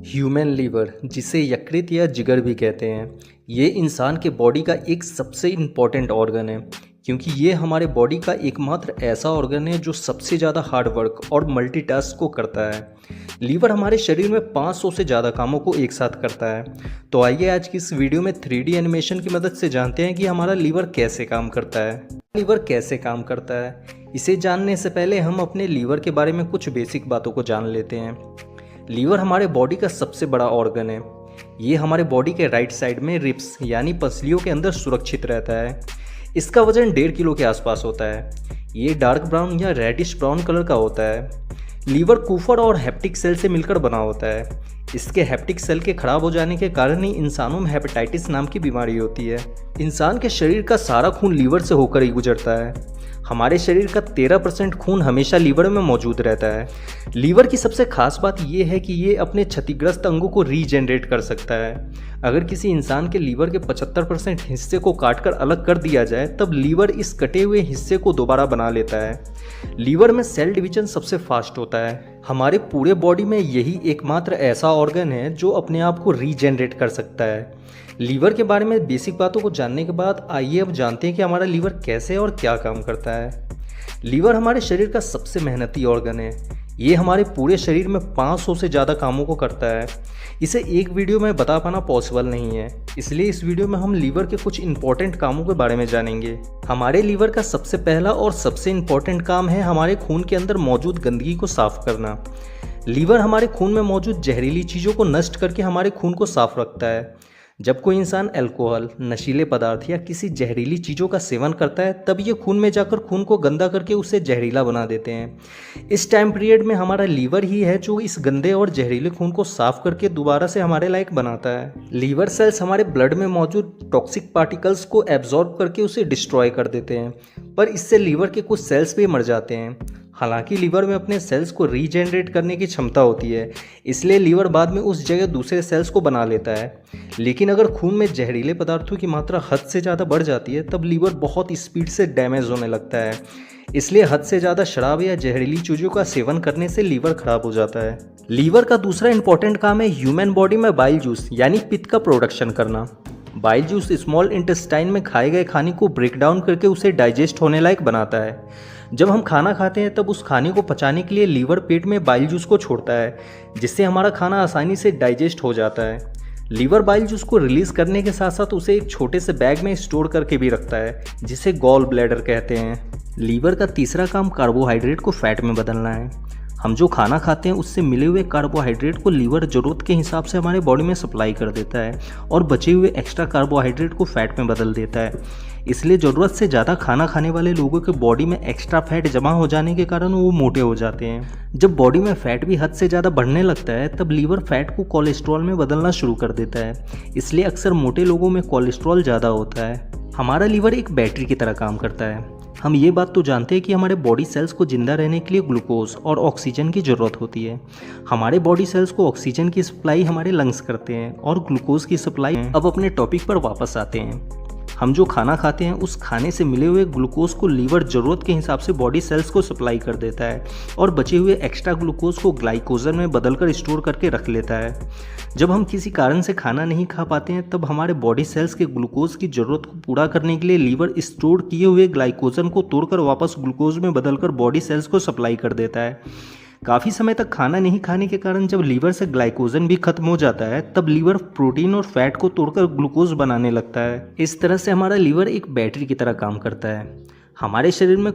Human liver, जिसे यकृत या जिगर भी कहते हैं, ये इंसान के बॉडी का एक सबसे इम्पॉर्टेंट ऑर्गन है, क्योंकि ये हमारे बॉडी का एकमात्र ऐसा ऑर्गन है जो सबसे ज़्यादा हार्ड वर्क और मल्टीटास्क को करता है। लीवर हमारे शरीर में 500 से ज़्यादा कामों को एक साथ करता है। तो आइए आज की इस वीडियो में 3D एनिमेशन की मदद से जानते हैं कि हमारा लीवर कैसे काम करता है। लीवर कैसे काम करता है, इसे जानने से पहले हम अपने लीवर के बारे में कुछ बेसिक बातों को जान लेते हैं। लीवर हमारे बॉडी का सबसे बड़ा ऑर्गन है। ये हमारे बॉडी के राइट साइड में रिब्स यानी पसलियों के अंदर सुरक्षित रहता है। इसका वजन 1.5 किलो के आसपास होता है। ये डार्क ब्राउन या रेडिश ब्राउन कलर का होता है। लीवर कुफर और हेप्टिक सेल से मिलकर बना होता है। इसके हेप्टिक सेल के खराब हो जाने के कारण ही इंसानों में हेपेटाइटिस नाम की बीमारी होती है। इंसान के शरीर का सारा खून लीवर से होकर ही गुजरता है। हमारे शरीर का 13% खून हमेशा लीवर में मौजूद रहता है। लीवर की सबसे खास बात यह है कि ये अपने क्षतिग्रस्त अंगों को रीजनरेट कर सकता है। अगर किसी इंसान के लीवर के 75% हिस्से को काटकर अलग कर दिया जाए, तब लीवर इस कटे हुए हिस्से को दोबारा बना लेता है। लीवर में सेल डिवीजन सबसे फास्ट होता है। हमारे पूरे बॉडी में यही एकमात्र ऐसा ऑर्गन है जो अपने आप को रीजनरेट कर सकता है। लीवर के बारे में बेसिक बातों को जानने के बाद आइए अब जानते हैं कि हमारा लीवर कैसे और क्या काम करता है। लीवर हमारे शरीर का सबसे मेहनती ऑर्गन है। ये हमारे पूरे शरीर में 500 से ज़्यादा कामों को करता है। इसे एक वीडियो में बता पाना पॉसिबल नहीं है, इसलिए इस वीडियो में हम लीवर के कुछ इंपॉर्टेंट कामों के बारे में जानेंगे। हमारे लीवर का सबसे पहला और सबसे इम्पॉर्टेंट काम है हमारे खून के अंदर मौजूद गंदगी को साफ करना। लीवर हमारे खून में मौजूद जहरीली चीज़ों को नष्ट करके हमारे खून को साफ रखता है। जब कोई इंसान अल्कोहल, नशीले पदार्थ या किसी जहरीली चीज़ों का सेवन करता है, तब ये खून में जाकर खून को गंदा करके उसे जहरीला बना देते हैं। इस टाइम पीरियड में हमारा लीवर ही है जो इस गंदे और जहरीले खून को साफ करके दोबारा से हमारे लायक बनाता है। लीवर सेल्स हमारे ब्लड में मौजूद टॉक्सिक पार्टिकल्स को एब्जॉर्ब करके उसे डिस्ट्रॉय कर देते हैं, पर इससे लीवर के कुछ सेल्स भी मर जाते हैं। हालांकि लीवर में अपने सेल्स को रीजनरेट करने की क्षमता होती है, इसलिए लीवर बाद में उस जगह दूसरे सेल्स को बना लेता है। लेकिन अगर खून में जहरीले पदार्थों की मात्रा हद से ज़्यादा बढ़ जाती है, तब लीवर बहुत स्पीड से डैमेज होने लगता है। इसलिए हद से ज़्यादा शराब या जहरीली चीज़ों का सेवन करने से लीवर खराब हो जाता है। लीवर का दूसरा इंपॉर्टेंट काम है ह्यूमन बॉडी में बाइल जूस यानी पित्त का प्रोडक्शन करना। बाइल जूस स्मॉल इंटेस्टाइन में खाए गए खाने को ब्रेक डाउन करके उसे डाइजेस्ट होने लायक बनाता है। जब हम खाना खाते हैं तब उस खाने को पचाने के लिए लीवर पेट में बाइल जूस को छोड़ता है, जिससे हमारा खाना आसानी से डाइजेस्ट हो जाता है। लीवर बाइल जूस को रिलीज करने के साथ साथ उसे एक छोटे से बैग में स्टोर करके भी रखता है, जिसे गॉल ब्लैडर कहते हैं। लीवर का तीसरा काम कार्बोहाइड्रेट को फैट में बदलना है। हम जो खाना खाते हैं उससे मिले हुए कार्बोहाइड्रेट को लीवर ज़रूरत के हिसाब से हमारे बॉडी में सप्लाई कर देता है और बचे हुए एक्स्ट्रा कार्बोहाइड्रेट को फैट में बदल देता है। इसलिए ज़रूरत से ज़्यादा खाना खाने वाले लोगों के बॉडी में एक्स्ट्रा फैट जमा हो जाने के कारण वो मोटे हो जाते हैं। जब बॉडी में फैट भी हद से ज़्यादा बढ़ने लगता है, तब लीवर फैट को कोलेस्ट्रॉल में बदलना शुरू कर देता है। इसलिए अक्सर मोटे लोगों में कोलेस्ट्रॉल ज़्यादा होता है। हमारा लीवर एक बैटरी की तरह काम करता है। हम ये बात तो जानते हैं कि हमारे बॉडी सेल्स को जिंदा रहने के लिए ग्लूकोज और ऑक्सीजन की ज़रूरत होती है। हमारे बॉडी सेल्स को ऑक्सीजन की सप्लाई हमारे लंग्स करते हैं और ग्लूकोज की सप्लाई। अब अपने टॉपिक पर वापस आते हैं। हम जो खाना खाते हैं उस खाने से मिले हुए ग्लूकोज को लीवर ज़रूरत के हिसाब से बॉडी सेल्स को सप्लाई कर देता है और बचे हुए एक्स्ट्रा ग्लूकोज को ग्लाइकोजन में बदलकर स्टोर करके रख लेता है। जब हम किसी कारण से खाना नहीं खा पाते हैं, तब हमारे बॉडी सेल्स के ग्लूकोज की ज़रूरत को पूरा करने के लिए लीवर स्टोर किए हुए ग्लाइकोजन को तोड़कर वापस ग्लूकोज में बदलकर बॉडी सेल्स को सप्लाई कर देता है। काफ़ी समय तक खाना नहीं खाने के कारण जब लीवर से ग्लाइकोजन भी खत्म हो जाता है, तब लीवर प्रोटीन और फैट को तोड़कर ग्लूकोज बनाने लगता है। इस तरह से हमारा लीवर एक बैटरी की तरह काम करता है। हमारे शरीर में